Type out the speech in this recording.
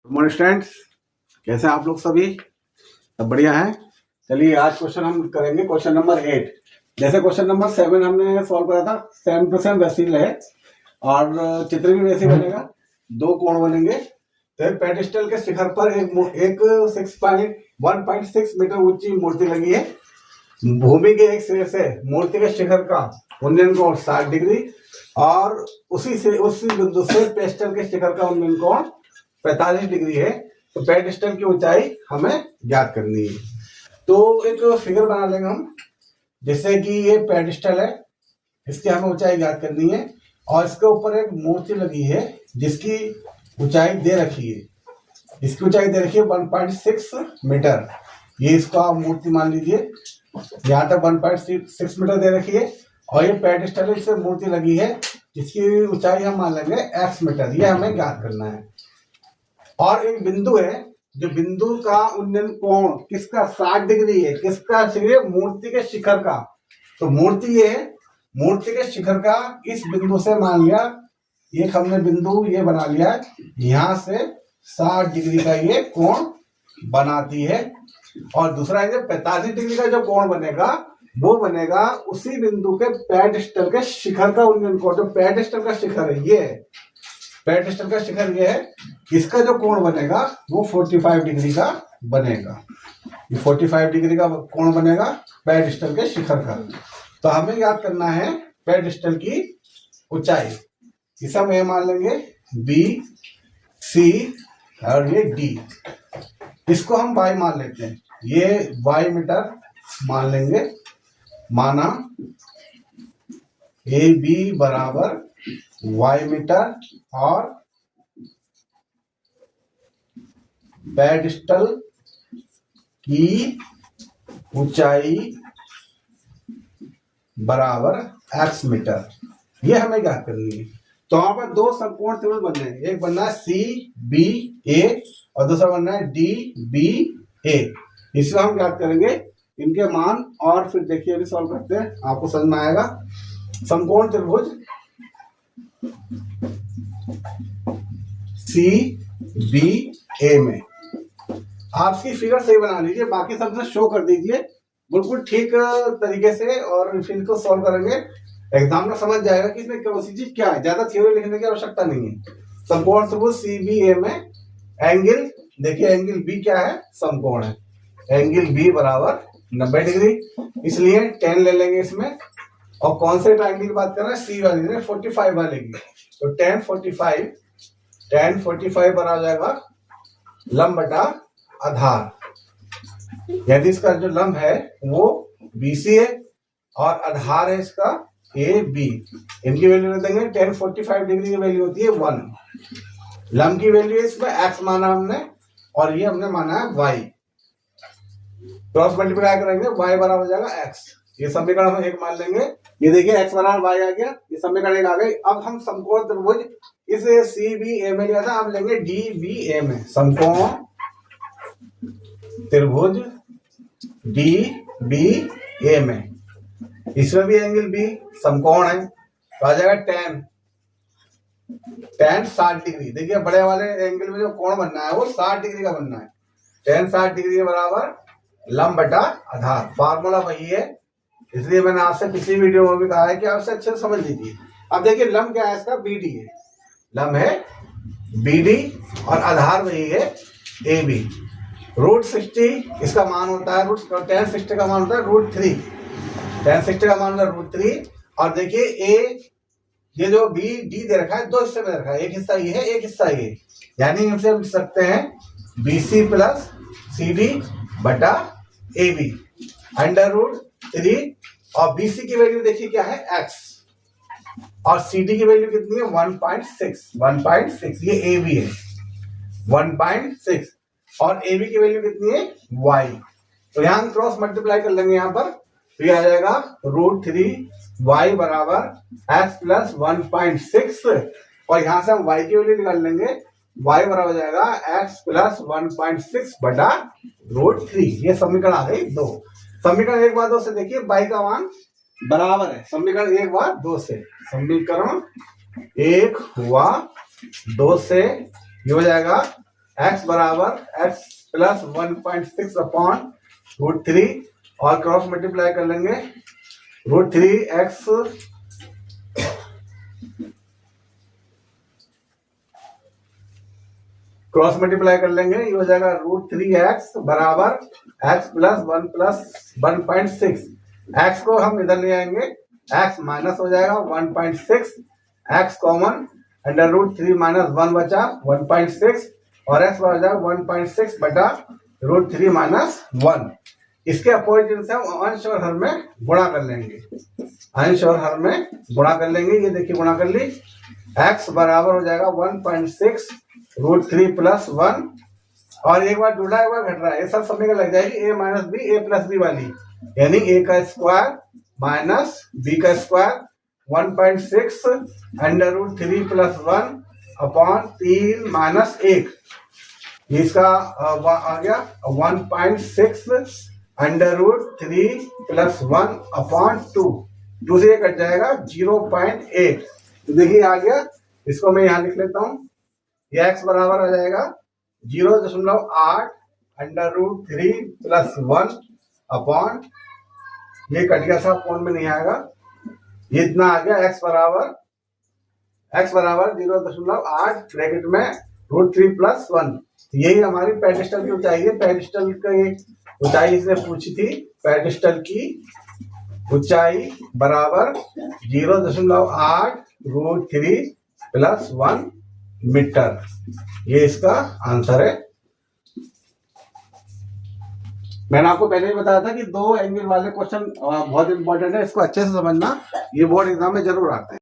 Good morning students, कैसे हैं आप लोग सभी? सब बढ़िया है। चलिए आज क्वेश्चन हम करेंगे क्वेश्चन नंबर 8। जैसे क्वेश्चन नंबर 7 हमने सॉल्व करा था, सेम टू सेम वैसे ही है और चित्र भी वैसे बनेगा। दो कोण बनेंगे तो एक पेडिस्टल के शिखर पर एक 1.6 मीटर ऊंची मूर्ति लगी है। भूमि के एक सिरे से मूर्ति के शिखर का उन्नयन कोण 60 डिग्री और उसी बिंदु से पेडिस्टल के शिखर का उन्नयन कोण 45 डिग्री है। तो पेडिस्टल की ऊंचाई हमें ज्ञात करनी है। तो एक फिगर बना लेंगे हम, जैसे कि ये पेडिस्टल है, इसकी हमें ऊंचाई ज्ञात करनी है और इसके ऊपर एक मूर्ति लगी है जिसकी ऊंचाई दे रखी है। इसकी ऊंचाई दे रखी है 1.6 मीटर। ये इसको आप मूर्ति मान लीजिए, यहाँ तक 1.6 मीटर दे रखी है और ये पेडिस्टल इससे मूर्ति लगी है, इसकी ऊंचाई हम मान लेंगे x मीटर। ये हमें ज्ञात करना है। और एक बिंदु है, जो बिंदु का उन्नयन कोण किसका 60 डिग्री है, किसका है? मूर्ति के शिखर का। तो मूर्ति ये है, मूर्ति के शिखर का इस बिंदु से मान लिया, एक हमने बिंदु ये बना लिया, यहां से 60 डिग्री का ये कोण बनाती है। और दूसरा है 45 डिग्री का जो कोण बनेगा वो बनेगा उसी बिंदु के पेडिस्टल के शिखर का उन्नयन कोण। जो पेडिस्टल का शिखर है, ये पेडिस्टल का शिखर ये है, इसका जो कोण बनेगा वो 45 डिग्री का बनेगा। ये 45 डिग्री का कोण बनेगा पेडिस्टल के शिखर का। तो हमें याद करना है पेडिस्टल की ऊंचाई। इसे हम ये मान लेंगे बी सी और ये डी, इसको हम y मान लेते हैं। ये y मीटर मान लेंगे, माना ए बी बराबर y मीटर और पेडिस्टल की ऊंचाई बराबर x मीटर। ये हमें क्या करनी है। तो वहां पर दो समकोण त्रिभुज बनने हैं, एक बनना है सी बी ए और दूसरा बनना है डी बी ए। इसमें हम क्या करेंगे, इनके मान और फिर देखिए अभी सॉल्व करते हैं, आपको समझ में आएगा। समकोण त्रिभुज सी बी ए में आपकी फिगर सही बना लीजिए, बाकी सबसे शो कर दीजिए बिल्कुल ठीक तरीके से और फिर इसको सॉल्व करेंगे। एग्जाम में समझ जाएगा कि इसमें कौन सी चीज क्या है, ज्यादा थ्योरी लिखने की आवश्यकता नहीं है। समकोण त्रिभुज सी बी ए में एंगल देखिए, एंगल बी क्या है, समकोण है। एंगल बी बराबर 90 डिग्री, इसलिए 10 ले लेंगे इसमें। और कौन से ट्रायंगल की बात कर रहे हैं, सी वाली 45 वाले की। तो 10 45 बना हो जाएगा लंब बटा आधार। यदि इसका जो लंब है वो BC है और आधार है इसका AB। इनकी वैल्यू रख देंगे। 10 45 डिग्री की वैल्यू होती है 1। लंब की वैल्यू इसमें x माना हमने और ये हमने माना है y। क्रॉस मल्टीप्लाई करेंगे, y बराबर हो जाएगा x। ये समीकरण हम एक मान लेंगे। ये देखिए x बराबर y आ गया, ये समीकरण एक आ गई। अब हम समकोण त्रिभुज इस CBA में लिया था, अब लेंगे DBA में। समकोण त्रिभुज DBA में, इसमें भी एंगल B समकोण है, तो आ जाएगा 10 60 डिग्री। देखिए बड़े वाले एंगल में जो कोण बनना है वो 60 डिग्री का बनना है। 10 60 डिग्री के बराबर लंब बटा आधार। फार्मूला वही है, इसलिए मैंने आपसे पिछली वीडियो में भी कहा है कि आपसे अच्छे से समझ लीजिए। अब देखिए लंब क्या है इसका, BD है, लंब है BD और आधार वही है AB। √60 इसका मान होता है, tan 60 का मान होता है √3। tan 60 का मान होता है √3। और देखिए A, ये जो BD दे रखा है दो हिस्से में रखा है, एक हिस्सा ये है एक हिस्सा ये, यानी हमसे हम लिख सकते हैं BC प्लस CD बटा AB √3। और BC की वैल्यू देखिए क्या है x और CD की वैल्यू कितनी है 1.6। ये AB है 1.6 और AB की वैल्यू कितनी है y। तो यहां क्रॉस मल्टीप्लाई कर लेंगे यहाँ पर, तो ये आ जाएगा √3y बराबर x प्लस 1.6 और यहां से हम y की वैल्यू निकाल लेंगे, y बराबर हो जाएगा x प्लस 1.6 बटा √3। ये समीकरण आ गई 2। समीकरण 1 बार 2 से देखिए y का मान बराबर है समीकरण 1 बार 2 से। समीकरण 1 हुआ 2 से ये हो जाएगा x बराबर x प्लस 1.6 अपॉन √3 और क्रॉस मल्टीप्लाई कर लेंगे √3x क्रॉस मल्टीप्लाई कर लेंगे, ये हो जाएगा √3x बराबर x प्लस 1.6। x को हम इधर ले आएंगे, x माइनस हो जाएगा 1.6, x कॉमन, √3 माइनस 1 बचा 1.6 और x हो जाएगा 1.6 बटा √3 माइनस 1। इसके अपोजिट से हम अंश और हर में गुणा कर लेंगे, अंश और हर में गुणा कर लेंगे। ये देखिए गुणा कर ली, x बराबर हो जाएगा 1.6 √3 प्लस 1 और एक बार जुड़ा एक बार घट रहा है, ये सब समीकरण लग जाएगी a minus B a plus B वाली, यानी a का स्क्वायर माइनस b का स्क्वायर 1.6 √3 प्लस 1 अपॉन 3 माइनस 1, इसका आ गया 1.6 √3 प्लस 1 अपॉन 2 से कट जाएगा 0.8। तो देखिए आ गया, इसको मैं यहाँ लिख लेता हूँ, ये x बराबर आ जाएगा 0.8 √3 प्लस 1 अपॉन, ये कट गया था, फोन में नहीं आएगा, ये इतना आ गया, x बराबर 0.8 ब्रैकेट में √3 प्लस 1। यही हमारी पेडिस्टल की ऊंचाई है। पेडिस्टल की ऊंचाई इसने पूछी थी, पेडिस्टल की ऊंचाई बराबर 0.8 √3 प्लस 1 मीटर, ये इसका आंसर है। मैंने आपको पहले ही बताया था कि 2 एंगल वाले क्वेश्चन बहुत इंपॉर्टेंट है, इसको अच्छे से समझना, ये बोर्ड एग्जाम में जरूर आते हैं।